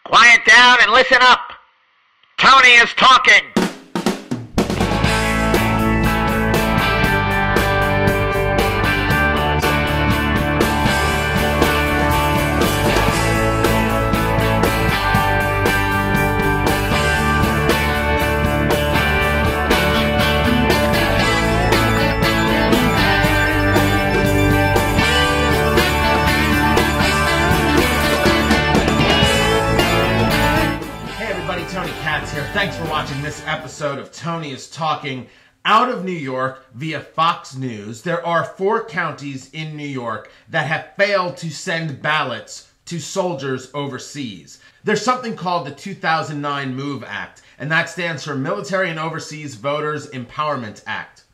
Quiet down and listen up. Tony is talking. Tony Katz here. Thanks for watching this episode of Tony is Talking. Out of New York via Fox News, there are 4 counties in New York that have failed to send ballots to soldiers overseas. There's something called the 2009 MOVE Act, and that stands for Military and Overseas Voters Empowerment Act.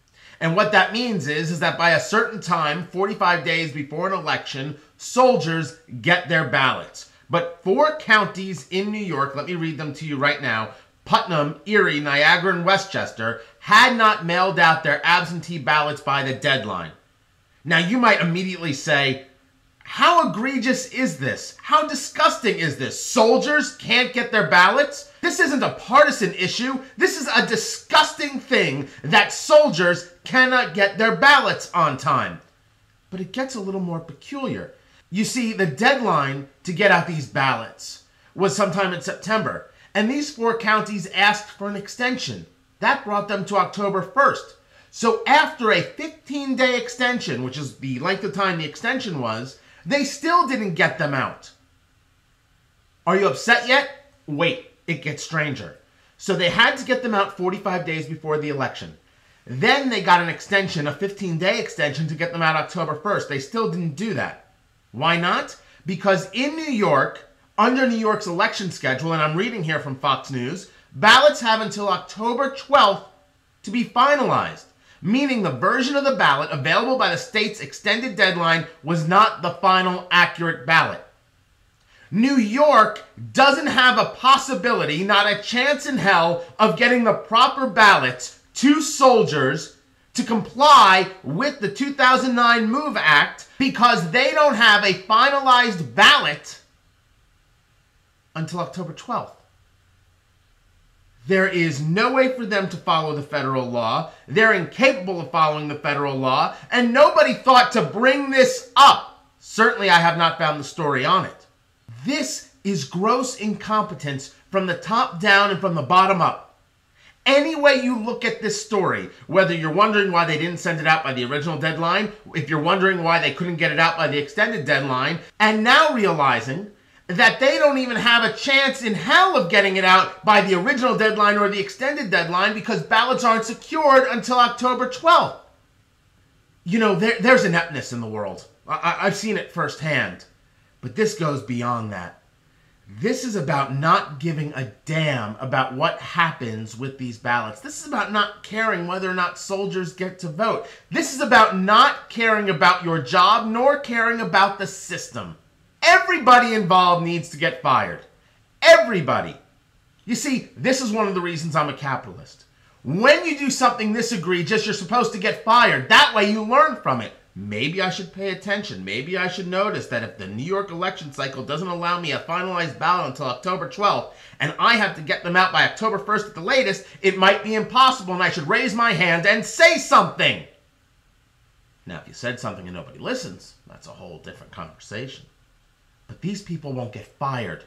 And what that means is that by a certain time, 45 days before an election, soldiers get their ballots. But 4 counties in New York, let me read them to you right now, Putnam, Erie, Niagara, and Westchester, had not mailed out their absentee ballots by the deadline. Now you might immediately say, how egregious is this? How disgusting is this? Soldiers can't get their ballots? This isn't a partisan issue. This is a disgusting thing that soldiers cannot get their ballots on time. But it gets a little more peculiar. You see, the deadline to get out these ballots was sometime in September, and these 4 counties asked for an extension. That brought them to October 1st. So after a 15-day extension, which is the length of time the extension was, they still didn't get them out. Are you upset yet? Wait, it gets stranger. So they had to get them out 45 days before the election. Then they got an extension, a 15-day extension, to get them out October 1st. They still didn't do that. Why not? Because in New York, under New York's election schedule, and I'm reading here from Fox News, ballots have until October 12th to be finalized, meaning the version of the ballot available by the state's extended deadline was not the final accurate ballot. New York doesn't have a possibility, not a chance in hell, of getting the proper ballots to soldiers to comply with the 2009 MOVE Act because they don't have a finalized ballot until October 12th. There is no way for them to follow the federal law. They're incapable of following the federal law, and nobody thought to bring this up. Certainly, I have not found the story on it. This is gross incompetence from the top down and from the bottom up. Any way you look at this story, whether you're wondering why they didn't send it out by the original deadline, if you're wondering why they couldn't get it out by the extended deadline, and now realizing that they don't even have a chance in hell of getting it out by the original deadline or the extended deadline because ballots aren't secured until October 12th. You know, there's ineptness in the world. I've seen it firsthand. But this goes beyond that. This is about not giving a damn about what happens with these ballots. This is about not caring whether or not soldiers get to vote. This is about not caring about your job nor caring about the system. Everybody involved needs to get fired. Everybody. You see, this is one of the reasons I'm a capitalist. When you do something this egregious, you're supposed to get fired. That way you learn from it. Maybe I should pay attention. Maybe I should notice that if the New York election cycle doesn't allow me a finalized ballot until October 12th, and I have to get them out by October 1st at the latest, it might be impossible and I should raise my hand and say something. Now, if you said something and nobody listens, that's a whole different conversation. But these people won't get fired,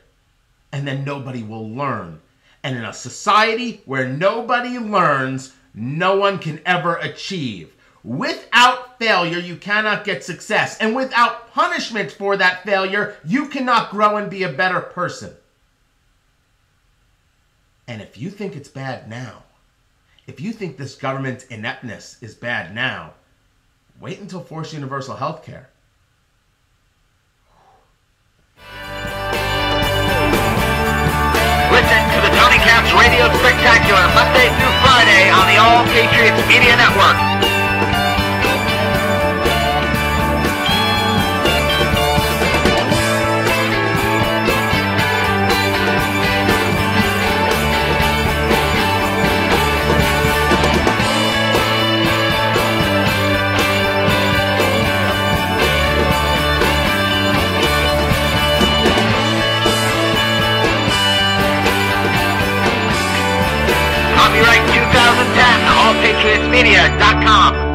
and then nobody will learn. And in a society where nobody learns, no one can ever achieve. Without failure, you cannot get success. And without punishment for that failure, you cannot grow and be a better person. And if you think it's bad now, if you think this government ineptness is bad now, wait until forced universal health care. Listen to the Tony Katz Radio Spectacular Monday through Friday on the All Patriots Media Network. Copyright 2010, allpatriotsmedia.com.